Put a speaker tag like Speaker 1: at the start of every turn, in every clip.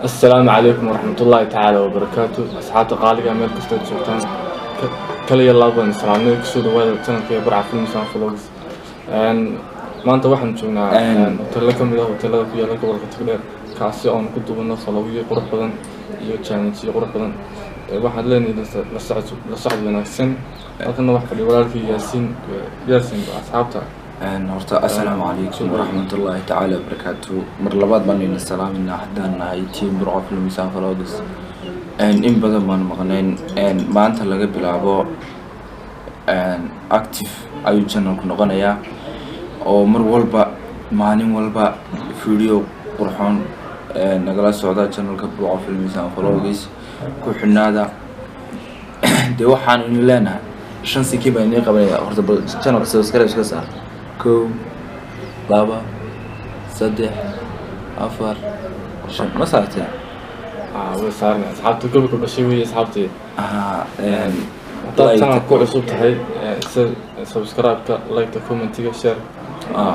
Speaker 1: السلام عليكم ورحمة الله تعالى وبركاته. أصحاب قالقة ميل كستو جوجتان كلي الله بان سلامني كسو دواada channelka Burca Films and Vlogs maanta waxaan joognaa hotel ka mid ah hotelada ku yaala gobolka Togdheer kaasi oo aan ku duubano falowyo qurux badan iyo channelyo qurux badan waxaan leenahay la socod wanaagsan halkan wax fadhiyo walaalkii Yaasiin asxaabta
Speaker 2: horta assalaamu calaykum waraxmatullaahi tacaala wabarakaatuh mar labaad baan idin salaaminaa haddaan nahay team Burca Films and Vlogs in badan baan maqnayn maanta laga bilaabo active ayuu channelku noqonayaa oo mar walba maalin walba video qurxoon nagala socda channelka Burca Films and Vlogs ku xinaada de waxaan in leenahay shan sikii baan idin qabanaya horta channelka subscribe ka saar كو بابا صدح أفر شن ما صارت
Speaker 1: وصارنا أصحابتي كلكم بشوي أصحابتي طبعا كل صوت هاي سبسكرايب لايك كومنت شير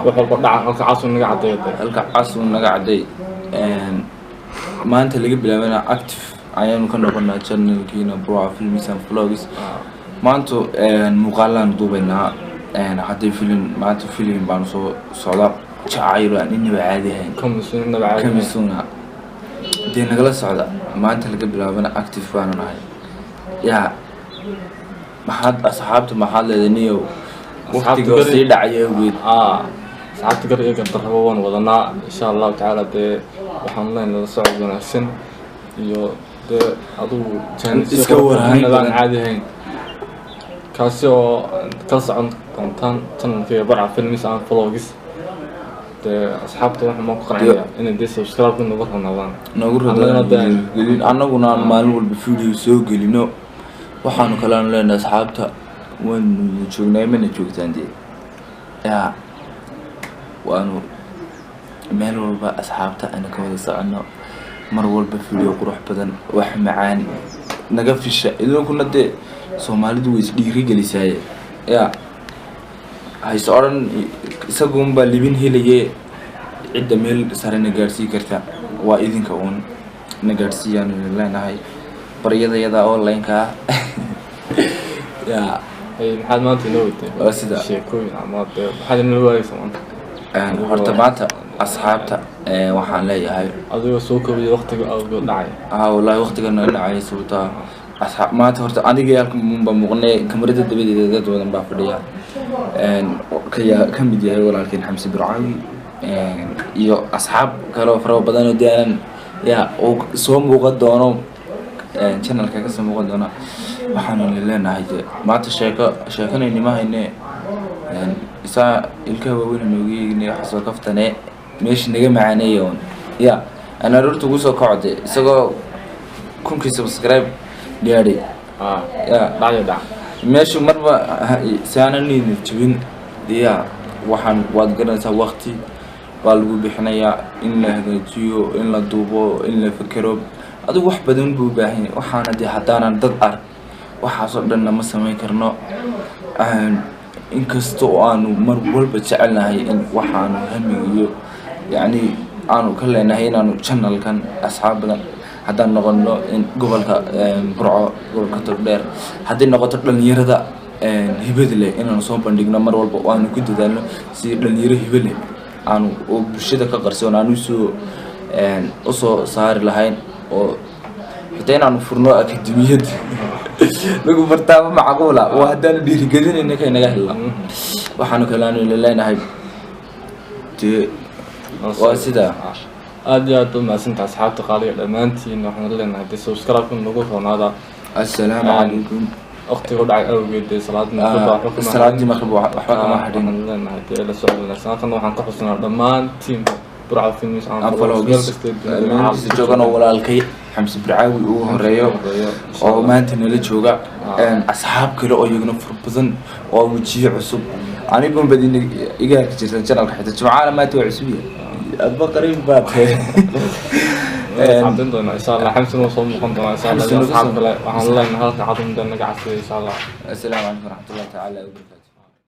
Speaker 1: وحول بدع هلك عاصم نقعد
Speaker 2: هلك عاصم نقعد ما أنت اللي قبل أنا أكتف عيان كنا قلنا channel كينا Burca Films and Vlogs ما أنتو مقالة ندوبنا حتى ما أنت فيلم بانسو صلاة شعير إني بعاديين كم سنة دين نقول صعدة ما أنت اللي قبل أنا أكتف وأنا هاي يا ما حد أصحابته ما حد لدنيا وقت قصير دعيه وبيت
Speaker 1: صحابتي قرية قدرون وضنا إن شاء الله تعالى ده وحنا لنا صعد ونحسن يو ده أدو كان
Speaker 2: يسكور هاي
Speaker 1: عاديين kaasi oo kala socon doontaan channelka Burca Films and Vlogs asxaabta waxaan ku qanacaya in ay subscribe ku
Speaker 2: nagu radaan annaguna maalin walba video soo gelino waxaanu kala leenahay asxaabta waan joognay mana joogtaan ya waanu meel walba asxaabta ana ka wada socono mar walba video qurux badan wax macaan naga fisha idinkuna de Soomaalidu way isdhiiri gelisay ya hay sooran isagoon ba libin helaye cid meel sarena gaarsi karta waa idinka uun nagaarsiyan leenahay bariyada online ka ya
Speaker 1: ay maxaad maanta inoo weytay
Speaker 2: sida
Speaker 1: sheekooyin ama waxaad inoo waaysan
Speaker 2: horta maanta asxaabta waxaan leeyahay
Speaker 1: adiga soo koobiyo waqtiga aad dhacay
Speaker 2: wallahi waqtigan dhacay sababta ما تهرت أنا جاي لكم بمغني كاميرا الدبي ده ولا بعفريا كم بدي هاي ولكن حمسي برعاوي يو أصحاب كانوا فروا بدنوا ديان يا أو سوم وقت دانو channel كذا سوم وقت دانا وحنا لله نهاية ما شاكنا إني ما هني إسا الكهوة وين نوجي إني حصل كفتنا مش نجي معاني يون يا أنا رحت وقصة قاعدة إسا كون كي سبسكرايب دياري
Speaker 1: يا بعد
Speaker 2: ماشي مرة سنة نجيبين ديا وحن وادقنا وقتي والو بحنايا إن له جيو إن له دوبو إن له فكروا هذا واحد بدون بوباهين وحنا دي حدانا ضدار وحصل لنا مسمى كرنا إن كستو أنو مربول بتشعلنا هاي إن وحنا هم يعني أنو كلنا هنا أنو channel كان أصحابنا haddaan noqono gobolka Burco gobolka Togdheer haddii noqoto dhalinyarada hibada leh inaan soo bandhigno mar walba oo aan ku dadaalno si dhalinyaro hibada leh aan oo bulshada ka qarsoon aan u soo saari lahayn oo xitaa inaan furno akademiyad lagu bartaamo macquula oo haddaan dhiirigelinayna ka inaga helno waxaanu kalaanu leenahay waa sida
Speaker 1: aad ma santaa asxaabta qaaliga dhamaantiin waxaan leenahay subscribe ku nagu roonaada
Speaker 2: assalaamu calaykum
Speaker 1: waqtiga dhacay awgeed salaadna
Speaker 2: maghrib waxba kama hadhin
Speaker 1: leenahay la socodna sanadkan waxaan ka xusnaa dhammaan team Burca Films and
Speaker 2: Vlogs joogana walaalkay Xamsi Burcaawi uu horeeyo oo maanta nala jooga asxaab kale oo iyaguna furbadan oo wajiyo cusub anigu badin iga jirta channelka xitaa jumcaana maanta waa cusub أبغى قريب باتها.
Speaker 1: عبدنا إن شاء الله حمسنا وصوم قنطنا إن شاء الله. السلام عليكم ورحمة الله تعالى وبركاته.